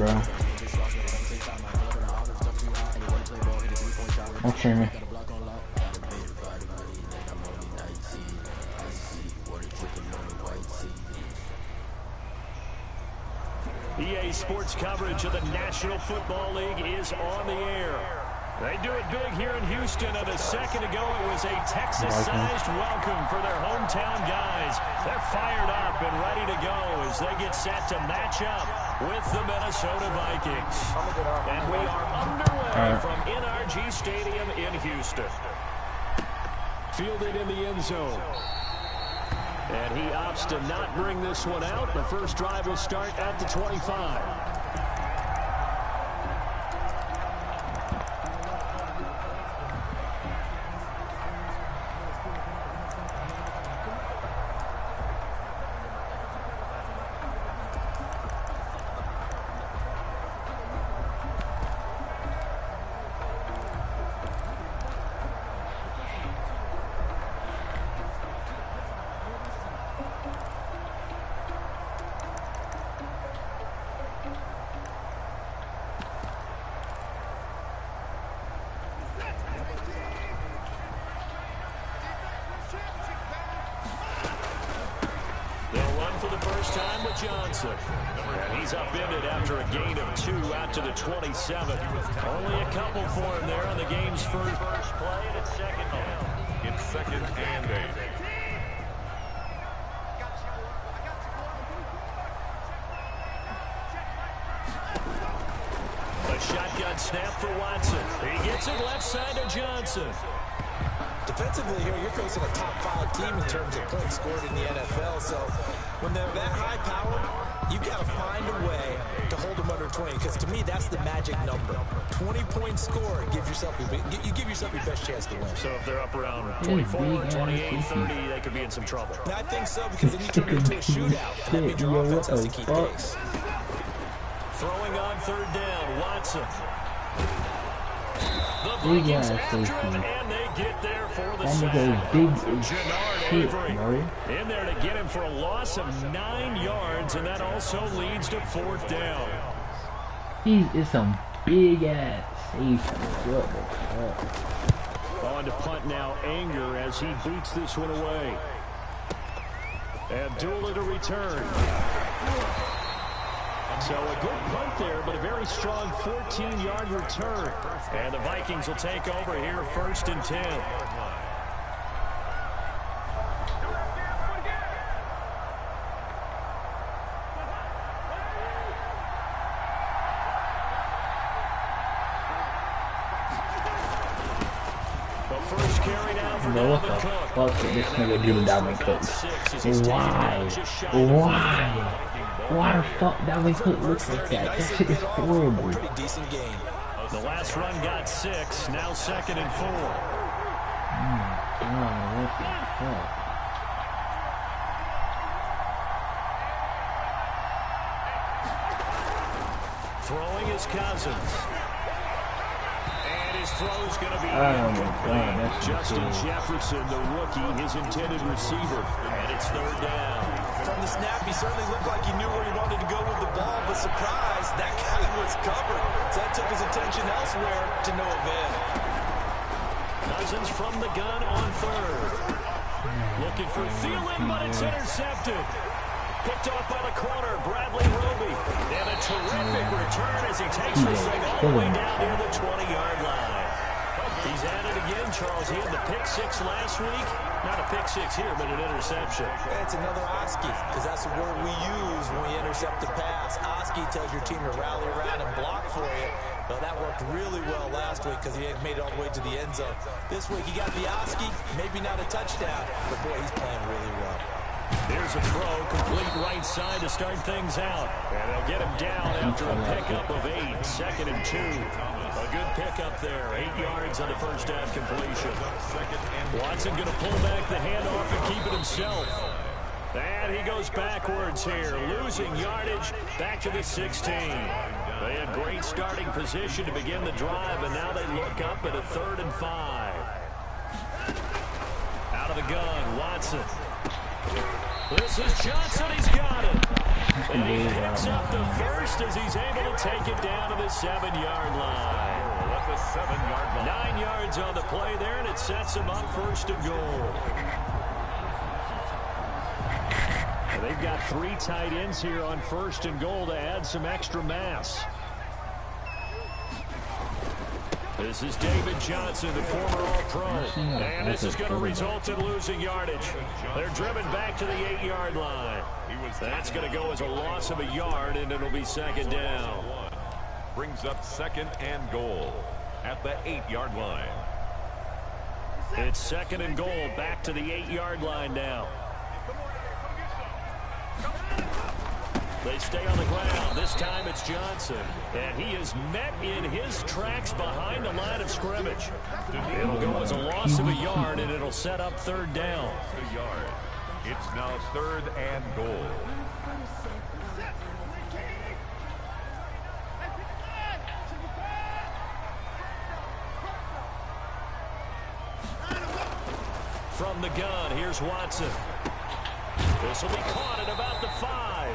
bro. I'm streaming. EA Sports coverage of the National Football League is on the air. They do it big here in Houston, and a second ago it was a Texas-sized welcome for their hometown guys. They're fired up and ready to go as they get set to match up with the Minnesota Vikings. And we are underway from NRG Stadium in Houston. Fielded in the end zone. And he opts to not bring this one out. The first drive will start at the 25. Johnson. And he's upended after a gain of 2 out to the 27. Only a couple for him there on the game's first play, and it's second down. It's 2nd and 8. A shotgun snap for Watson. He gets it left side to Johnson. Defensively here, you're facing a top 5 team in terms of points scored in the NFL. So when they're that high powered, you've got to find a way to hold them under 20. Because to me, that's the magic number. 20 points scored, you give yourself your best chance to win. So if they're up around 24, 28, 30, they could be in some trouble. I think so, because then you turn it into a shootout. And that means your offense has to keep pace. Throwing on 3rd down, Watson. The Vikings after him, and they get there for the sack. Jannard Avery in there to get him for a loss of 9 yards, and that also leads to 4th down. He is some big-ass safety. What the fuck? On to punt now, Anger, as he boots this one away. Abdullah to return. So a good punt there, but a very strong 14-yard return. And the Vikings will take over here 1st and 10. The first carry down for Dalvin Cook. What this nigga do to Dalvin Cook? Why? Why the fuck Dalvin Cook looks like that? That shit is horrible. The last run got 6, now 2nd and 4. What the fuck? Throwing his Cousins. And his throw's going to be incomplete. Justin Jefferson, the rookie, his intended receiver. And it's 3rd down. From the snap, he certainly looked like he knew where he wanted to go with the ball, but surprise, that guy was covered. So that took his attention elsewhere to no avail. Cousins from the gun on 3rd. Looking for Thielen, but it's intercepted. Picked off by the corner, Bradley Roby. And a terrific return as he takes this thing all the way down near the 20-yard line. He's at it again, Charles. He had the pick 6 last week. Not a pick 6 here, but an interception. It's another Oski, because that's the word we use when we intercept the pass. Oski tells your team to rally around and block for you. But that worked really well last week because he had made it all the way to the end zone. This week he got the Oski, maybe not a touchdown, but boy, he's playing really well. Here's a throw, complete right side to start things out. And they'll get him down after a pickup of 8, 2nd and 2. A good pickup there, 8 yards on the first down completion. Watson going to pull back the handoff and keep it himself. And he goes backwards here, losing yardage back to the 16. They had great starting position to begin the drive, and now they look up at a 3rd and 5. Out of the gun, Watson. This is Johnson. He's got it. And he picks up the first as he's able to take it down to the 7-yard line. That's a 7-yard line. 9 yards on the play there, and it sets him up first and goal. And they've got 3 tight ends here on first and goal to add some extra mass. This is David Johnson, the former All-Pro. And this is going to result in losing yardage. They're driven back to the 8-yard line. That's going to go as a loss of a yard, and it'll be second down. Brings up second and goal at the 8-yard line. It's second and goal, back to the 8-yard line now. They stay on the ground. This time it's Johnson. And he is met in his tracks behind the line of scrimmage. It'll go as a loss of a yard, and it'll set up third down. A yard. It's now third and goal. From the gun, here's Watson. This will be caught at about the 5.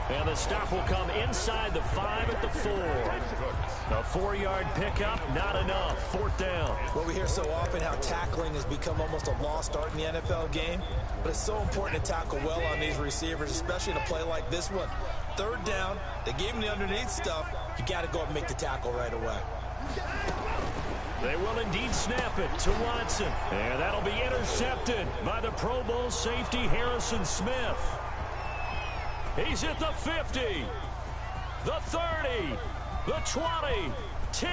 And the stop will come inside the 5 at the 4. A 4-yard pickup, not enough. Fourth down. Well, we hear so often how tackling has become almost a lost art in the NFL game. But it's so important to tackle well on these receivers, especially in a play like this one. Third down, they gave him the underneath stuff. You got to go up and make the tackle right away. They will indeed snap it to Watson. And that'll be intercepted by the Pro Bowl safety Harrison Smith. He's at the 50, the 30, the 20, 10,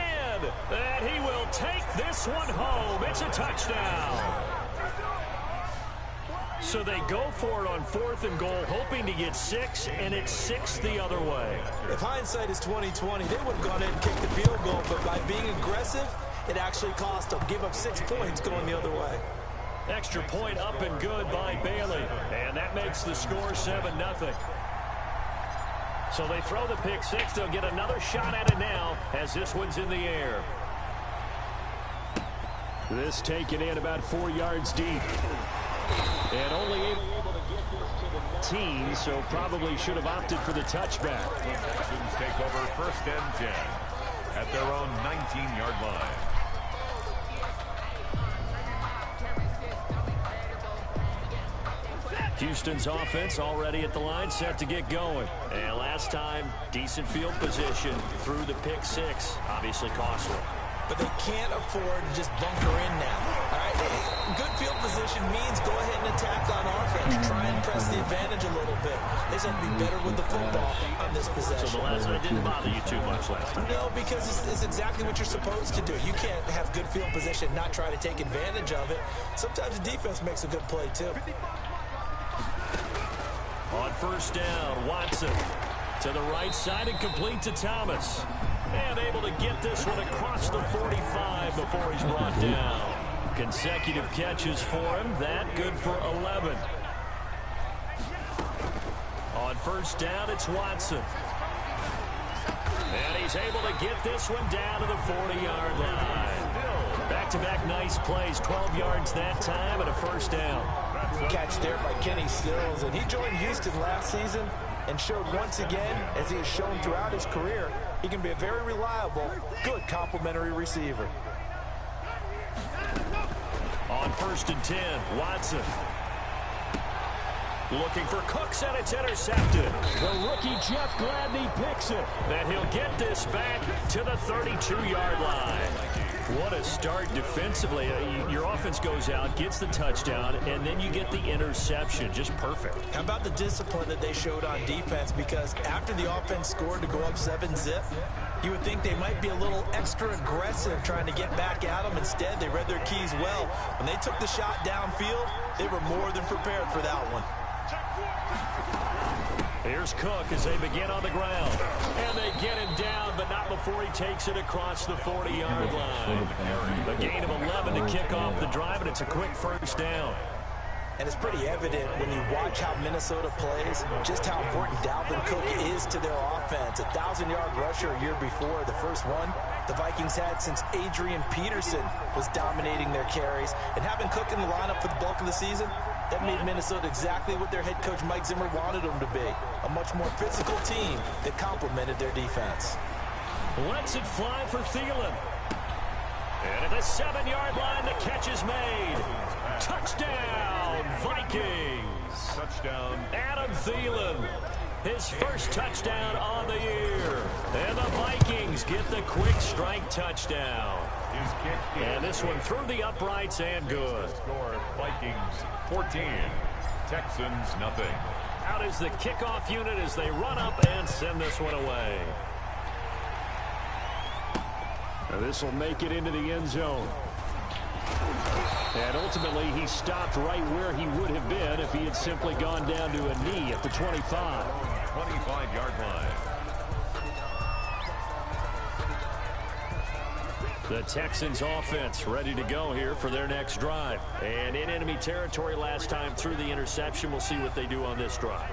and he will take this one home. It's a touchdown. So they go for it on fourth and goal, hoping to get 6, and it's 6 the other way. If hindsight is 20/20, they would have gone in and kicked the field goal, but by being aggressive, it actually cost them. Give up 6 points going the other way. Extra point up and good by Bailey, and that makes the score 7-0. So they throw the pick 6. They'll get another shot at it now as this one's in the air. This taken in about 4 yards deep. And only able to get this to the team, so probably should have opted for the touchback. Texans take over first and 10 at their own 19-yard line. Houston's offense already at the line, set to get going. And last time, decent field position through the pick 6. Obviously costly. But they can't afford to just bunker in now. All right, good field position means go ahead and attack on offense. Try and press the advantage a little bit. They just have to be better with the football on this possession. So the last one didn't bother you too much last time? No, because it's exactly what you're supposed to do. You can't have good field position, not try to take advantage of it. Sometimes the defense makes a good play, too. On first down, Watson to the right side and complete to Thomas. And able to get this one across the 45 before he's brought down. Consecutive catches for him. That good for 11. On first down, it's Watson. And he's able to get this one down to the 40-yard line. Back-to-back nice plays. 12 yards that time and a first down. Catch there by Kenny Stills. And he joined Houston last season and showed once again, as he has shown throughout his career, he can be a very reliable, good complementary receiver. On first and 10, Watson. Looking for Cooks, and it's intercepted. The rookie Jeff Gladney picks it. And he'll get this back to the 32-yard line. What a start defensively. Your offense goes out, gets the touchdown, and then you get the interception. Just perfect. How about the discipline that they showed on defense? Because after the offense scored to go up 7-zip, you would think they might be a little extra aggressive trying to get back at them. Instead, they read their keys well. When they took the shot downfield, they were more than prepared for that one. Here's Cook as they begin on the ground. And they get him down, but not before he takes it across the 40-yard line. A gain of 11 to kick off the drive, and it's a quick first down. And it's pretty evident when you watch how Minnesota plays, just how important Dalvin Cook is to their offense. 1,000-yard rusher a year before, the first one the Vikings had since Adrian Peterson was dominating their carries. And having Cook in the lineup for the bulk of the season, That made Minnesota exactly what their head coach Mike Zimmer wanted them to be. A much more physical team that complemented their defense. Lets it fly for Thielen. And at the 7-yard line, the catch is made. Touchdown, Vikings. Touchdown. Adam Thielen, his first touchdown on the year. And the Vikings get the quick strike touchdown. And this one through the uprights and good. Score Vikings 14, Texans nothing. Out is the kickoff unit as they run up and send this one away. This will make it into the end zone. And ultimately, he stopped right where he would have been if he had simply gone down to a knee at the 25. 25-yard line. The Texans offense ready to go here for their next drive. And in enemy territory last time through the interception. We'll see what they do on this drive.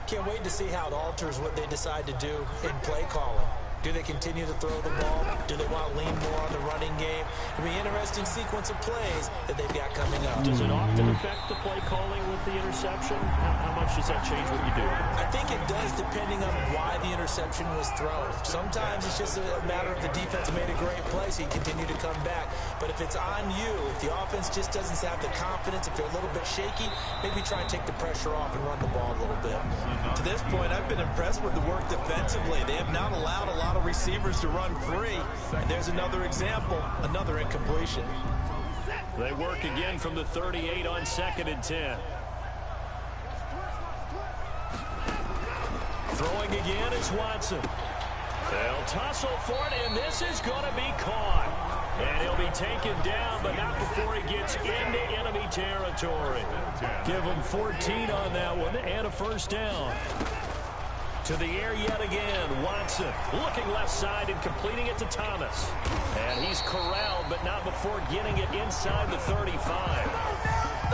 Can't wait to see how it alters what they decide to do in play calling. Do they continue to throw the ball? Do they want to lean more on the running game? It'll be an interesting sequence of plays that they've got coming up. Does it often affect the play calling with the interception? How much does that change what you do? I think it does depending on why the interception was thrown. Sometimes it's just a matter of the defense made a great play, so you continue to come back. But if it's on you, if the offense just doesn't have the confidence, if they're a little bit shaky, maybe try and take the pressure off and run the ball a little bit. To this point, I've been impressed with the work defensively. They have not allowed a lot of receivers to run free. And there's another example, another incompletion. They work again from the 38 on 2nd and 10. Throwing again is Watson. They'll tussle for it, and this is going to be caught. And he'll be taken down, but not before he gets into enemy territory. Give him 14 on that one and a first down. To the air yet again, Watson looking left side and completing it to Thomas. And he's corralled, but not before getting it inside the 35.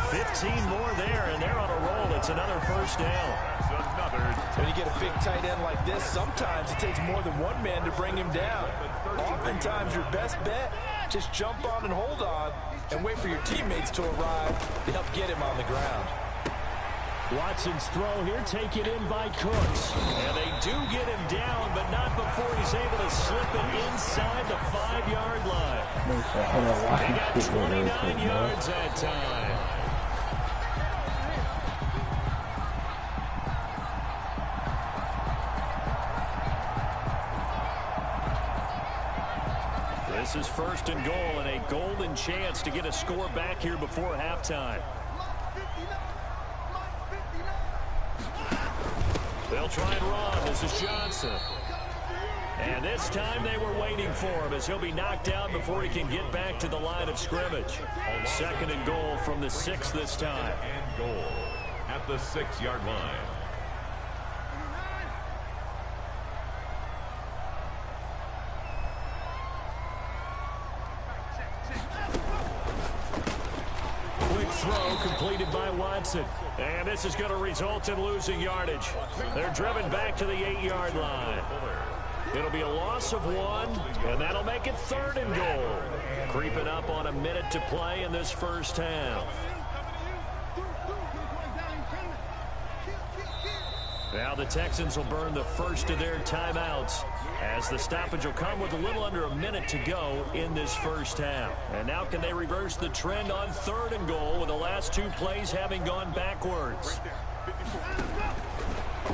15 more there, and they're on a roll. It's another first down. When you get a big tight end like this, sometimes it takes more than one man to bring him down. Oftentimes, your best bet, just jump on and hold on and wait for your teammates to arrive to help get him on the ground. Watson's throw here taken in by Cooks. And they do get him down, but not before he's able to slip it inside the 5-yard line. They got 29 yards that time. This is 1st and goal and a golden chance to get a score back here before halftime. They'll try and run. This is Johnson. And this time they were waiting for him as he'll be knocked out before he can get back to the line of scrimmage. 2nd and goal from the 6 this time. And goal at the 6-yard line. Throw completed by Watson. And this is going to result in losing yardage. They're driven back to the 8-yard line. It'll be a loss of 1, and that'll make it 3rd and goal. Creeping up on a minute to play in this first half. Now the Texans will burn the first of their timeouts as the stoppage will come with a little under a minute to go in this first half. And now can they reverse the trend on 3rd and goal with the last 2 plays having gone backwards?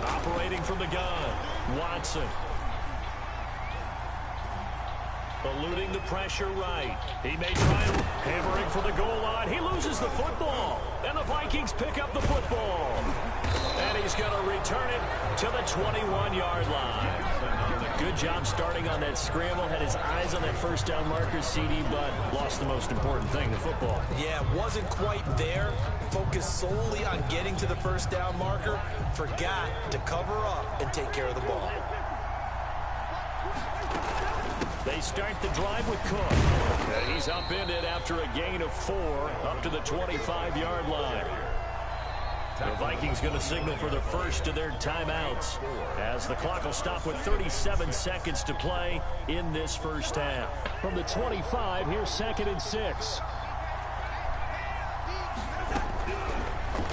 Operating from the gun, Watson. Eluding the pressure right. He may try hammering for the goal line. He loses the football. And the Vikings pick up the football. And he's going to return it to the 21-yard line. Good job starting on that scramble. Had his eyes on that first down marker, CD, but lost the most important thing, the football. Yeah, wasn't quite there. Focused solely on getting to the first down marker. Forgot to cover up and take care of the ball. They start the drive with Cook. He's upended after a gain of 4 up to the 25-yard line. The Vikings going to signal for the first of their timeouts as the clock will stop with 37 seconds to play in this first half. From the 25, here's 2nd and 6.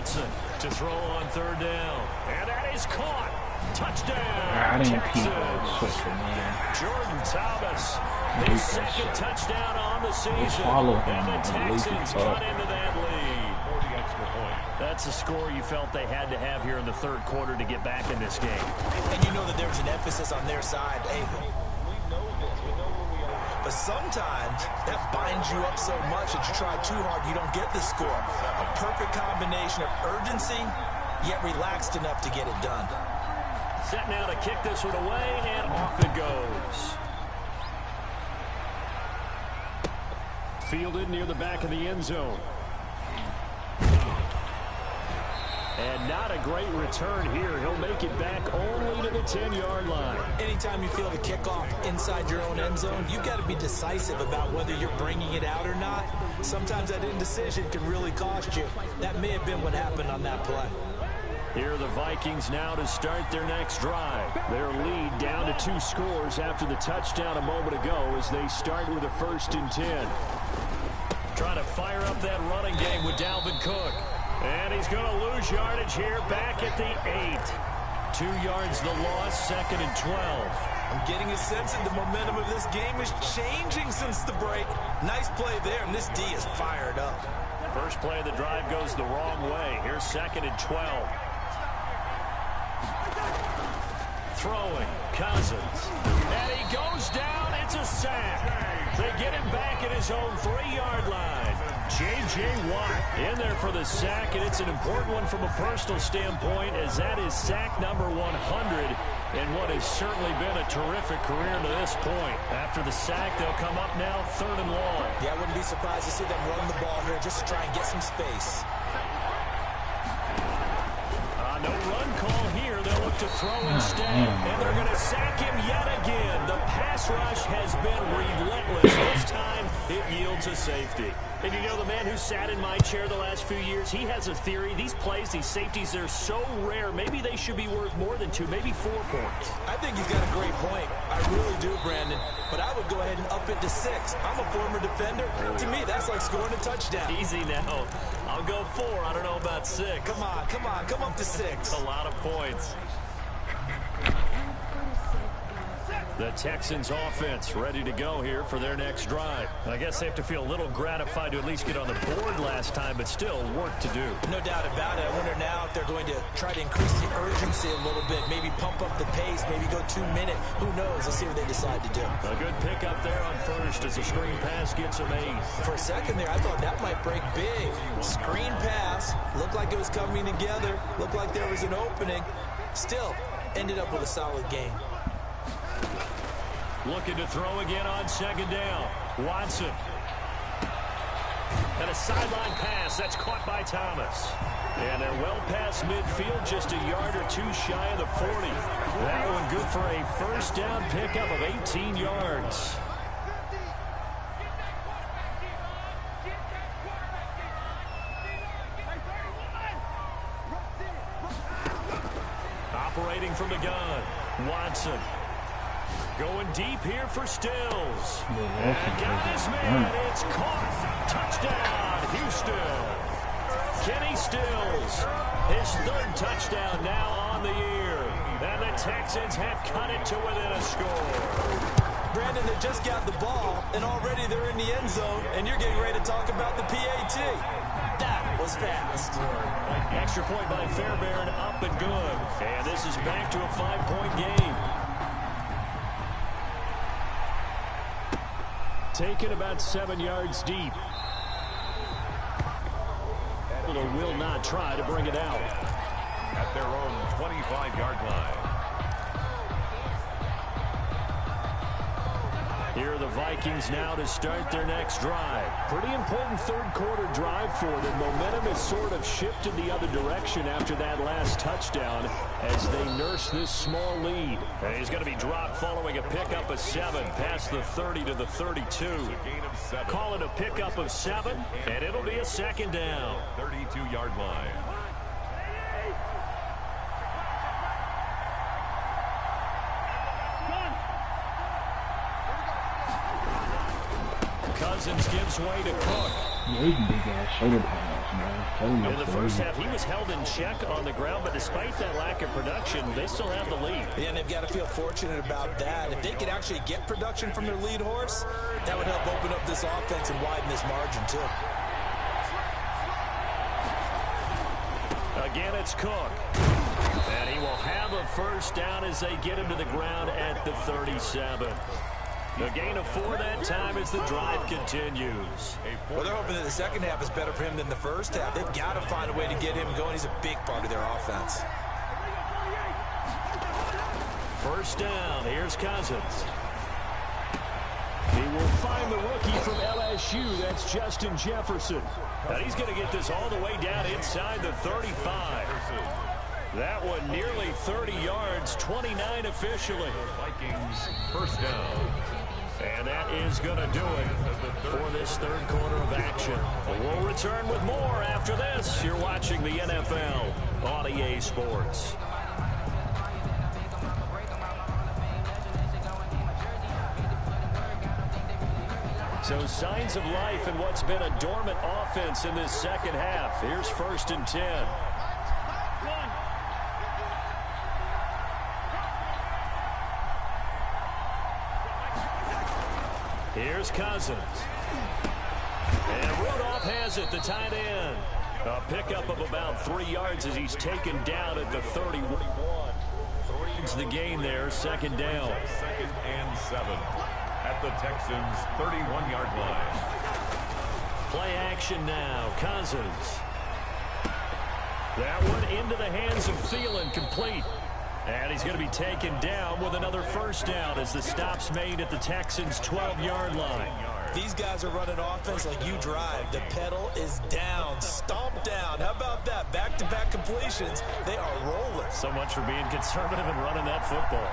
Watson to throw on third down. And that is caught. Touchdown. I didn't peep that switcher, man. Jordan Thomas, his second touchdown on the season. Follow him, and the Texans cut into that lead. 40 extra points. That's a score you felt they had to have here in the third quarter to get back in this game. And you know that there's an emphasis on their side. Hey, but sometimes that binds you up so much that you try too hard, you don't get the score. A perfect combination of urgency, yet relaxed enough to get it done. Set now to kick this one away, and off it goes. Fielded near the back of the end zone. And not a great return here. He'll make it back only to the 10-yard line. Anytime you feel the kickoff inside your own end zone, you've got to be decisive about whether you're bringing it out or not. Sometimes that indecision can really cost you. That may have been what happened on that play. Here are the Vikings now to start their next drive. Their lead down to 2 scores after the touchdown a moment ago as they start with a 1st and 10. Trying to fire up that running game with Dalvin Cook. And he's going to lose yardage here back at the 8. 2 yards the loss, 2nd and 12. I'm getting a sense that the momentum of this game is changing since the break. Nice play there, and this D is fired up. First play of the drive goes the wrong way. Here's 2nd and 12. Throwing, Cousins. And he goes down. It's a sack. They get him back at his own 3-yard line. J.J. Watt in there for the sack, and it's an important one from a personal standpoint as that is sack number 100 in what has certainly been a terrific career to this point. After the sack, they'll come up now 3rd and long. Yeah, I wouldn't be surprised to see them run the ball here just to try and get some space. No run call here. They'll look to throw instead, and they're going to sack him yet again. The pass rush has been relentless. This time, it yields a safety. And you know, the man who sat in my chair the last few years, he has a theory. These plays, these safeties, they're so rare. Maybe they should be worth more than 2, maybe 4 points. I think he's got a great point. I really do, Brandon. But I would go ahead and up it to 6. I'm a former defender. To me, that's like scoring a touchdown. Easy now. I'll go 4. I don't know about 6. Come on. Come up to 6. A lot of points. The Texans offense ready to go here for their next drive. I guess they have to feel a little gratified to at least get on the board last time, but still work to do. No doubt about it. I wonder now if they're going to try to increase the urgency a little bit, maybe pump up the pace, maybe go 2-minute. Who knows? Let's see what they decide to do. A good pickup there on first as a screen pass gets them 8. For a second there, I thought that might break big. Screen pass. Looked like it was coming together. Looked like there was an opening. Still, ended up with a solid game. Looking to throw again on 2nd down. Watson. And a sideline pass. That's caught by Thomas. And they're well past midfield, just a yard or 2 shy of the 40. That one good for a 1st down pickup of 18 yards. Operating from the gun. Watson. Going deep here for Stills. And got his man. It's caught. Touchdown, Houston. Kenny Stills, his 3rd touchdown now on the year. And the Texans have cut it to within a score. Brandon, they just got the ball, and already they're in the end zone, and you're getting ready to talk about the PAT. That was fast. Extra point by Fairbairn, up and good. And this is back to a 5-point game. Taken about 7 yards deep. Will not try to bring it out. At their own 25-yard line. Here are the Vikings now to start their next drive. Pretty important 3rd quarter drive for them. Momentum has sort of shifted the other direction after that last touchdown as they nurse this small lead. And he's going to be dropped following a pickup of 7 past the 30 to the 32. Call it a pickup of 7, and it'll be a 2nd down. 32-yard line. Cousins gives way to Cook. Yeah, he can big ass shoulder pass. In the first half, he was held in check on the ground, but despite that lack of production, they still have the lead. Yeah, and they've got to feel fortunate about that. If they could actually get production from their lead horse, that would help open up this offense and widen this margin, too. Again, it's Cook. And he will have a first down as they get him to the ground at the 37. A gain of 4 that time as the drive continues. Well, they're hoping that the second half is better for him than the first half. They've got to find a way to get him going. He's a big part of their offense. First down. Here's Cousins. He will find the rookie from LSU. That's Justin Jefferson. And he's going to get this all the way down inside the 35. That one nearly 30 yards, 29 officially. Vikings first down. And that is going to do it for this third quarter of action. We'll return with more after this. You're watching the NFL on EA Sports. So signs of life in what's been a dormant offense in this second half. Here's 1st and 10. Here's Cousins. And Rudolph has it, the tight end. A pickup of about 3 yards as he's taken down at the 31. It's the gain there, 2nd down. 2nd and 7 at the Texans' 31-yard line. Play action now. Cousins. That one into the hands of Thielen, complete. And he's going to be taken down with another first down as the stop's made at the Texans' 12-yard line. These guys are running offense like you drive. The pedal is down, stomped down. How about that? Back-to-back completions. They are rolling. So much for being conservative and running that football.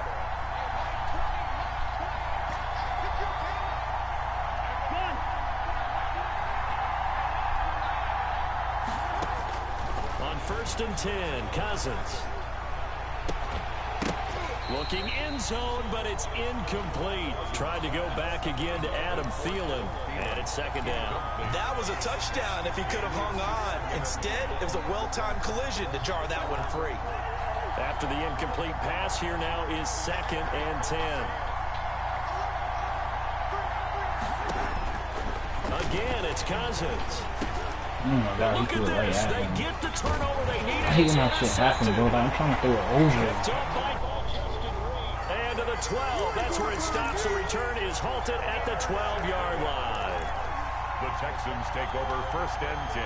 On 1st and 10, Cousins. Looking end zone, but it's incomplete. Tried to go back again to Adam Thielen, and it's 2nd down. That was a touchdown if he could have hung on. Instead, it was a well-timed collision to jar that one free. After the incomplete pass, here now is 2nd and 10. Again, it's Cousins. Oh my God, Look he threw at it right this. at They him. get the turnover they need. I hate when that shit happens, bro. I'm trying to throw it over. Picked up by and to the 12. That's where it stops. The return is halted at the 12-yard line. The Texans take over 1st and 10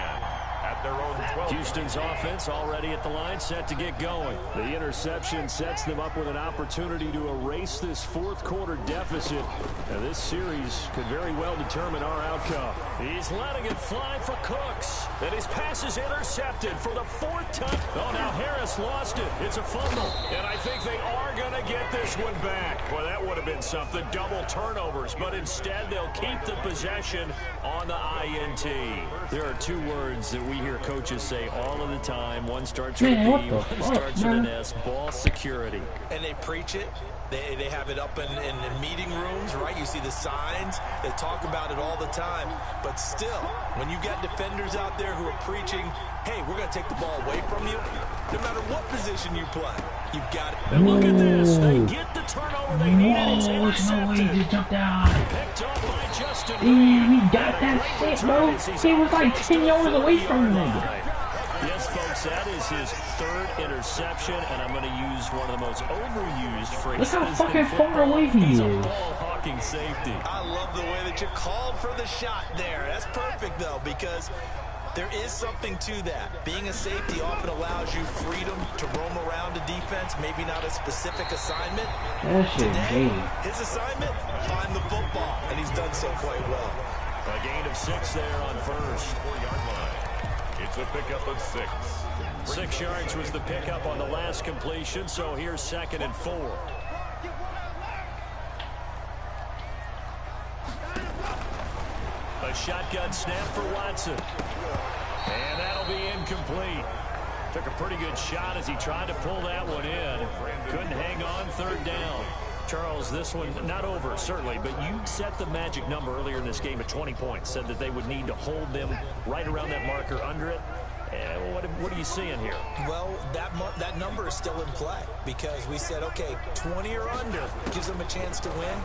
at their own 12. Houston's offense already at the line, set to get going. The interception sets them up with an opportunity to erase this 4th quarter deficit. Now, this series could very well determine our outcome. He's letting it fly for Cooks. And his pass is intercepted for the 4th time. Oh, now Harris lost it. It's a fumble. And I think they are going to get this one back. Well, that would have been something. Double turnovers. But instead, they'll keep the possession on the INT. There are 2 words that we hear coaches say all of the time. One starts with a B, one starts with an S. Ball security. And they preach it. They have it up in meeting rooms, right? You see the signs. They talk about it all the time. But still, when you've got defenders out there who are preaching, hey, we're going to take the ball away from you, no matter what position you play, you've got it. And look at this. They get the turnover they needed. It's Whoa, there's no way he intercepted. just jumped out. Picked up by Justin He Reed. got that shit, bro. He was like 10 yards away from him. Yes, folks, that is his 3rd interception, and I'm going to use one of the most overused phrases. Look how fucking in football. far away he He's a is. ball-hawking safety. I love the way that you called for the shot there. That's perfect, though, because there is something to that. Being a safety often allows you freedom to roam around a defense, maybe not a specific assignment. That shit Today, gay. his assignment, find the football, and he's done so quite well. A gain of 6 there on 1st. 4-yard line. It's a pickup of 6. 6 yards was the pickup on the last completion, so here's 2nd and 4. A shotgun snap for Watson. And that'll be incomplete. Took a pretty good shot as he tried to pull that one in. Couldn't hang on, 3rd down. Charles, this one not over, certainly, but you set the magic number earlier in this game at 20 points, said that they would need to hold them right around that marker under it. What are you seeing here? Well, that number is still in play because we said, okay, 20 or under gives them a chance to win.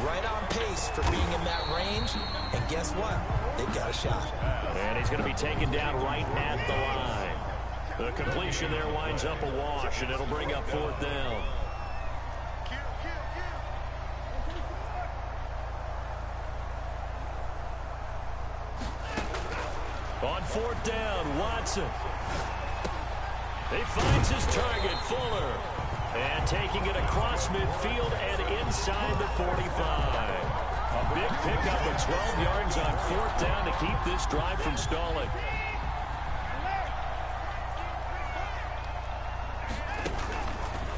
Right on pace for being in that range. And guess what? They've got a shot. And he's going to be taken down right at the line. The completion there winds up a wash, and it'll bring up 4th down. On 4th down, Watson. He finds his target, Fuller. And taking it across midfield and inside the 45. A big pickup of 12 yards on 4th down to keep this drive from stalling.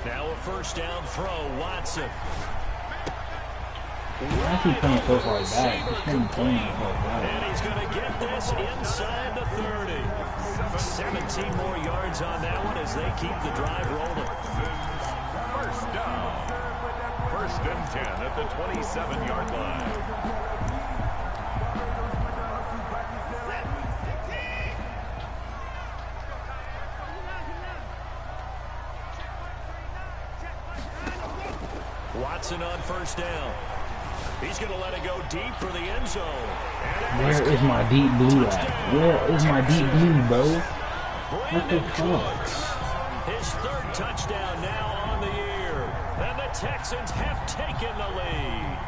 Now a 1st down throw, Watson. Why is he playing so far back? He's playing so far back. And he's going to get this inside the 30. 17 more yards on that one as they keep the drive rolling. 1st down. 1st and 10 at the 27-yard line. Watson on 1st down. He's going to let it go deep for the end zone. Where is my deep blue at? Where is my deep blue, bro? What the fuck? His 3rd touchdown now on the year. And the Texans have taken the lead.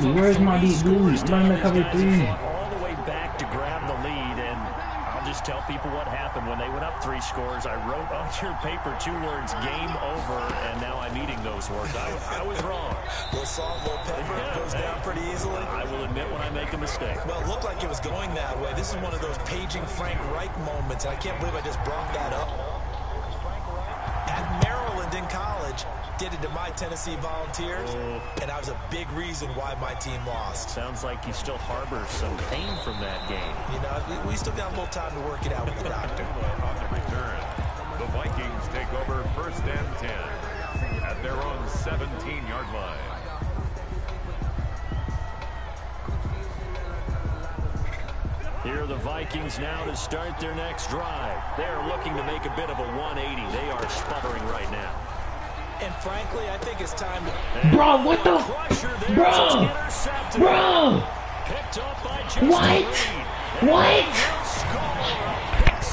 Dude, where's my deep blue? I'm running the cover 3. All the way back to grab the lead, and I'll just tell people what happened. When they went up 3 scores, I wrote on your paper 2 words, game over, and now I'm eating those words. I was wrong. Little salt, little pepper, goes down pretty easily. I will admit when I make a mistake. Well, it looked like it was going that way. This is one of those paging Frank Reich moments, and I can't believe I just brought that up. At Maryland in college, did it to my Tennessee Volunteers, and I was a big reason why my team lost. Sounds like you still harbor some pain from that game. You know, we still got a little time to work it out with the doctor. On the return, the Vikings take over 1st and 10 at their own 17-yard line. Here are the Vikings now to start their next drive. They're looking to make a bit of a 180. They are sputtering right now. And frankly, I think it's time to... Bro, what the? Bro! Bro! What?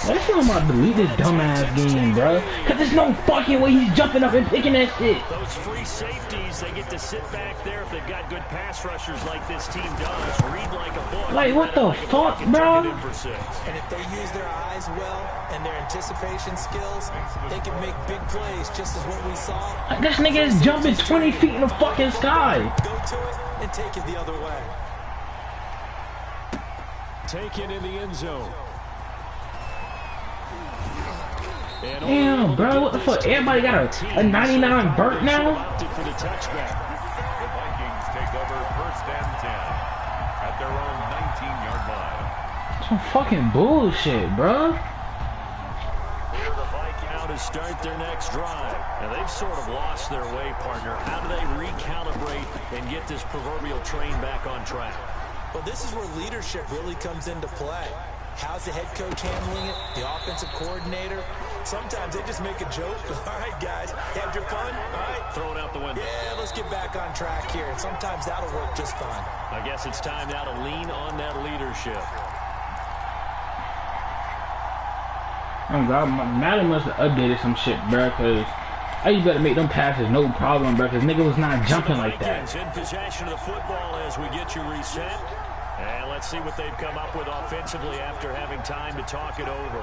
That's not about to delete this dumbass game, bro. Cause there's no fucking way he's jumping up and picking that shit. Those free safeties, they get to sit back there if they've got good pass rushers like this team does. Read like a book. Like, what the fuck, bro? And if they use their eyes well and their anticipation skills, they can make big plays just as what we saw. Like, this nigga is jumping 20 feet in the fucking sky. Go to it and take it the other way. Take it in the end zone. Damn, bro, what the fuck? Everybody got a 99 Burt now? The Vikings take over 1st and 10 at their own 19-yard line. Some fucking bullshit, bro. Here the Vikings now to start their next drive. Now they've sort of lost their way, partner. How do they recalibrate and get this proverbial train back on track? Well, this is where leadership really comes into play. How's the head coach handling it? The offensive coordinator? Sometimes they just make a joke. All right, guys, had your fun? All right. Throw it out the window. Yeah, let's get back on track here. And sometimes that'll work just fine. I guess it's time now to lean on that leadership. Oh God, Madden must have updated some shit, bro, cause you better make them passes no problem, bro, cause nigga was not jumping like that. In possession of the football as we get you reset. And let's see what they've come up with offensively after having time to talk it over.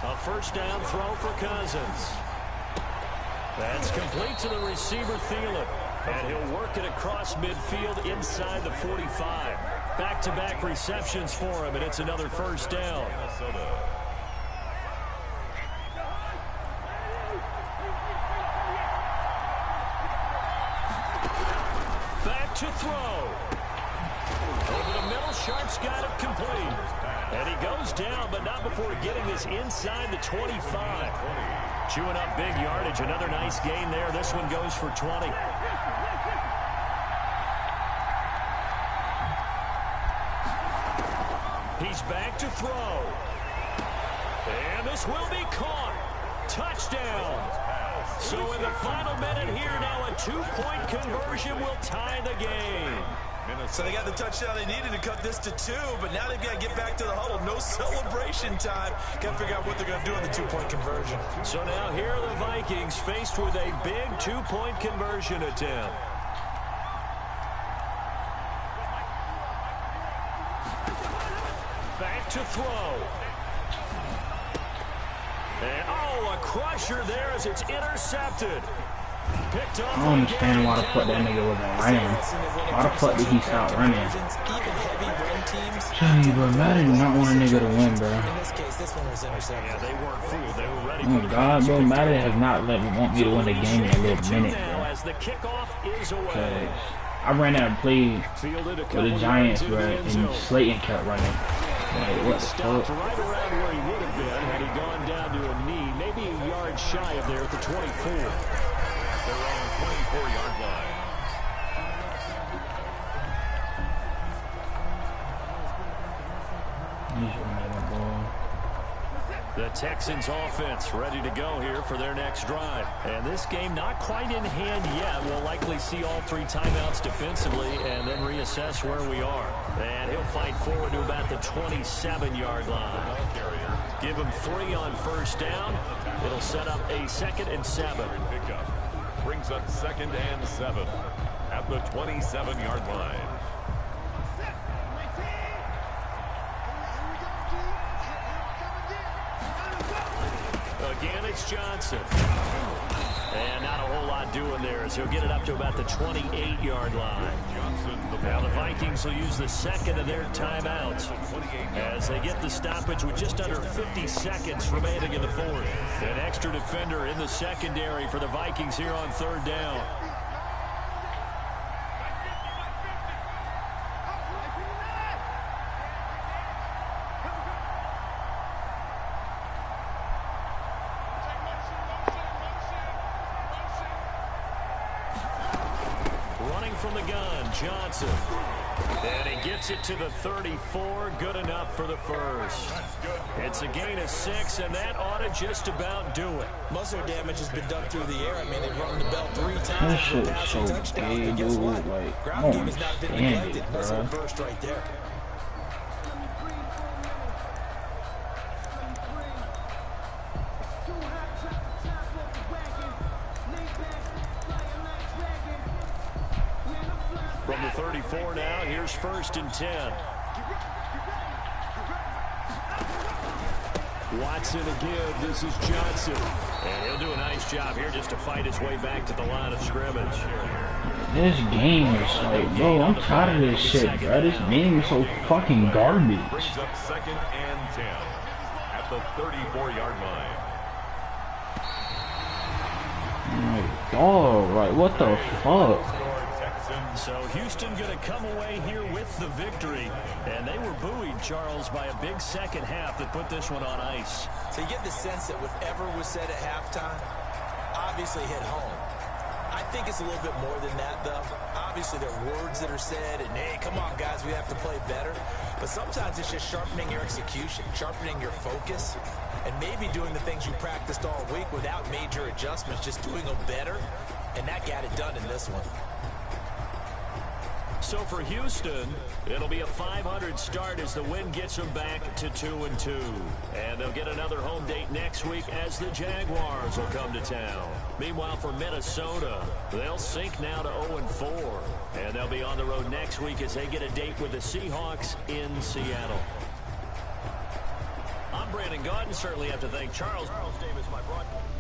A 1st down throw for Cousins. That's complete to the receiver, Thielen. And he'll work it across midfield inside the 45. Back-to-back receptions for him, and it's another 1st down. Back to throw. Over the middle, Sharp's got it complete. And he goes down, but not before getting this inside the 25. Chewing up big yardage. Another nice gain there. This one goes for 20. He's back to throw. And this will be caught. Touchdown. So in the final minute here now, a 2-point conversion will tie the game. So they got the touchdown they needed to cut this to 2, but now they've got to get back to the huddle. No celebration time. Got to figure out what they're going to do in the 2-point conversion. So now here are the Vikings faced with a big 2-point conversion attempt. Back to throw. And, a crusher there as it's intercepted. Picked up. I don't understand why the fuck that nigga wasn't running. Why the fuck did he stop running? Johnny, bro, Madden did not want a nigga to win, bro. In this case, this one was intercepted. Yeah, they weren't fooled. They were ready Oh for God, bro, Madden has not want me to win the game in a little minute, bro. as the kickoff is away. I ran that play with the Giants, bro, and Slayton kept running. Like, what the fuck? Right around where he would have been had he gone down to a knee, maybe a yard shy of there at the 24. Their own 24-yard line. The Texans offense ready to go here for their next drive. And this game not quite in hand yet. We'll likely see all 3 timeouts defensively and then reassess where we are. And he'll fight forward to about the 27-yard line. Give him 3 on first down. It'll set up a 2nd and 7. Pickup brings up 2nd and 7 at the 27-yard line. Again, it's Johnson. And not a whole lot doing there as he'll get it up to about the 28-yard line. Now the Vikings will use the 2nd of their timeouts as they get the stoppage with just under 50 seconds remaining in the 4th. An extra defender in the secondary for the Vikings here on 3rd down. From the gun, Johnson. And he gets it to the 34. Good enough for the first. It's a gain of 6, and that ought to just about do it. Most of their damage has been done through the air. I mean, they've run the bell 3 times. That shit is so gay, dude. Like, ground game has not been neglected. That's a bro. burst right there. From the 34 now, here's 1st and 10. Watson again. This is Johnson. And he'll do a nice job here just to fight his way back to the line of scrimmage. This game is like, bro, I'm tired of this shit, bro. This game is so fucking garbage. Brings up 2nd and 10 at the 34-yard line. Like, dog, like, what the fuck? So Houston going to come away here with the victory. And they were buoyed, Charles, by a big second half that put this one on ice. So you get the sense that whatever was said at halftime obviously hit home. I think it's a little bit more than that, though. Obviously, there are words that are said, and, hey, come on, guys, we have to play better. But sometimes it's just sharpening your execution, sharpening your focus, and maybe doing the things you practiced all week without major adjustments, just doing them better, and that got it done in this one. So for Houston, it'll be a .500 start as the win gets them back to 2-2. And they'll get another home date next week as the Jaguars will come to town. Meanwhile, for Minnesota, they'll sink now to 0-4. And they'll be on the road next week as they get a date with the Seahawks in Seattle. I'm Brandon Gaudin. Certainly have to thank Charles Davis, my broadcaster.